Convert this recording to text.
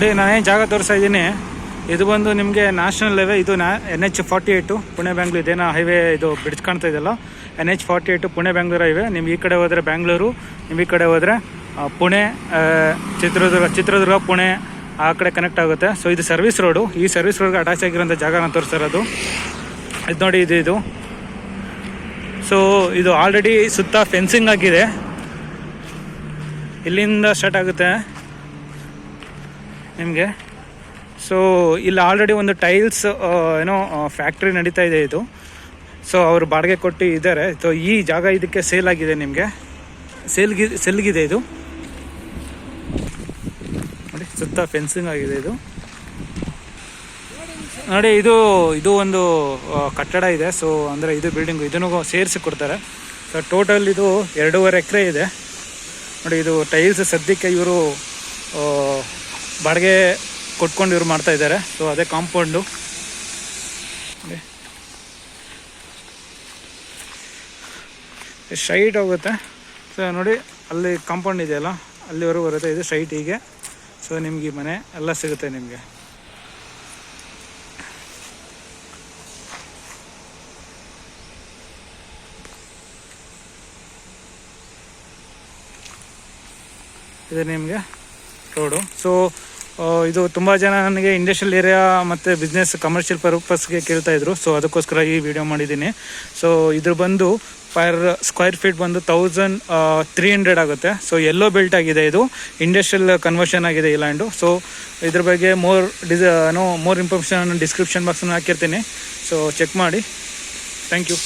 ನೋಡಿ ನಾನೇನು ಜಾಗ ತೋರಿಸ್ತಾ ಇದ್ದೀನಿ, ಇದು ಬಂದು ನಿಮಗೆ ನ್ಯಾಷನಲ್ ಹೈವೇ. ಇದು NH48 ಪುಣೆ ಬ್ಯಾಂಗ್ಳೂರು. ಇದೇನೋ ಹೈವೇ ಇದು ಬ್ರಿಡ್ಜ್ ಕಾಣ್ತಾ ಇದೆಯಲ್ಲ, NH48 ಪುಣೆ ಬ್ಯಾಂಗ್ಳೂರು ಹೈವೇ. ನಿಮ್ಗೆ ಈ ಕಡೆ ಹೋದರೆ ಬ್ಯಾಂಗ್ಳೂರು, ನಿಮ್ಗೆ ಈ ಕಡೆ ಹೋದರೆ ಪುಣೆ, ಚಿತ್ರದುರ್ಗ ಪುಣೆ ಆ ಕಡೆ ಕನೆಕ್ಟ್ ಆಗುತ್ತೆ. ಸೊ ಇದು ಸರ್ವಿಸ್ ರೋಡು. ಈ ಸರ್ವಿಸ್ ರೋಡ್ಗೆ ಅಟ್ಯಾಚ್ ಆಗಿರೋಂಥ ಜಾಗನ ತೋರಿಸ್ತಾ ಇರೋದು. ಇದು ನೋಡಿ, ಇದು ಸೊ ಇದು ಆಲ್ರೆಡಿ ಸುತ್ತ ಫೆನ್ಸಿಂಗ್ ಆಗಿದೆ. ಇಲ್ಲಿಂದ ಸ್ಟಾರ್ಟ್ ಆಗುತ್ತೆ ನಿಮಗೆ. ಸೊ ಇಲ್ಲಿ ಆಲ್ರೆಡಿ ಒಂದು ಟೈಲ್ಸ್ ಏನೋ ಫ್ಯಾಕ್ಟ್ರಿ ನಡೀತಾ ಇದೆ ಇದು. ಸೊ ಅವರು ಬಾಡಿಗೆ ಕೊಟ್ಟು ಇದ್ದಾರೆ. ಸೊ ಈ ಜಾಗ ಇದಕ್ಕೆ ಸೇಲ್ ಆಗಿದೆ, ನಿಮಗೆ ಸೆಲ್ಗಿದೆ ಇದು ನೋಡಿ. ಸುತ್ತ ಫೆನ್ಸಿಂಗ್ ಆಗಿದೆ ಇದು ನೋಡಿ. ಇದು ಒಂದು ಕಟ್ಟಡ ಇದೆ. ಸೊ ಅಂದರೆ ಇದು ಬಿಲ್ಡಿಂಗು, ಇದನ್ನು ಸೇರಿಸಿ ಕೊಡ್ತಾರೆ. ಸೊ ಟೋಟಲ್ ಇದು 2.5 ಎಕರೆ ಇದೆ ನೋಡಿ. ಇದು ಟೈಲ್ಸ್ ಸದ್ಯಕ್ಕೆ ಇವರು ಬಾಡಿಗೆ ಕೊಟ್ಕೊಂಡು ಇವರು ಮಾಡ್ತಾ ಇದ್ದಾರೆ. ಸೊ ಅದೇ ಕಾಂಪೌಂಡು ಸ್ಟ್ರೈಟ್ ಹೋಗುತ್ತೆ. ಸೊ ನೋಡಿ, ಅಲ್ಲಿ ಕಾಂಪೌಂಡ್ ಇದೆಯಲ್ಲ, ಅಲ್ಲಿವರೆಗೂ ಬರುತ್ತೆ. ಇದು ಸ್ಟ್ರೈಟ್ ಹೀಗೆ. ಸೊ ನಿಮ್ಗೆ ಈ ಮನೆ ಎಲ್ಲ ಸಿಗುತ್ತೆ ನಿಮಗೆ. ಇದು ನಿಮಗೆ ರೋಡು. ಸೊ ಇದು ತುಂಬ ಜನ ನನಗೆ ಇಂಡಸ್ಟ್ರಿಯಲ್ ಏರಿಯಾ ಮತ್ತು ಬಿಸ್ನೆಸ್ ಕಮರ್ಷಿಯಲ್ ಪರ್ಪಸ್ಗೆ ಕೇಳ್ತಾಯಿದ್ರು. ಸೊ ಅದಕ್ಕೋಸ್ಕರ ಈ ವಿಡಿಯೋ ಮಾಡಿದ್ದೀನಿ. ಸೊ ಇದ್ರ ಬಂದು ಪರ್ ಸ್ಕ್ವೇರ್ ಫೀಟ್ ಬಂದು 1300 ಆಗುತ್ತೆ. ಸೊ ಎಲ್ಲೋ ಬೆಲ್ಟ್ ಆಗಿದೆ, ಇದು ಇಂಡಸ್ಟ್ರಿಯಲ್ ಕನ್ವರ್ಷನ್ ಆಗಿದೆ ಈ ಲ್ಯಾಂಡು. ಸೊ ಇದ್ರ ಬಗ್ಗೆ ಮೋರ್ ಇನ್ಫಾರ್ಮೇಷನ್ ಡಿಸ್ಕ್ರಿಪ್ಷನ್ ಬಾಕ್ಸನ್ನು ಹಾಕಿರ್ತೀನಿ. ಸೊ ಚೆಕ್ ಮಾಡಿ. Thank you.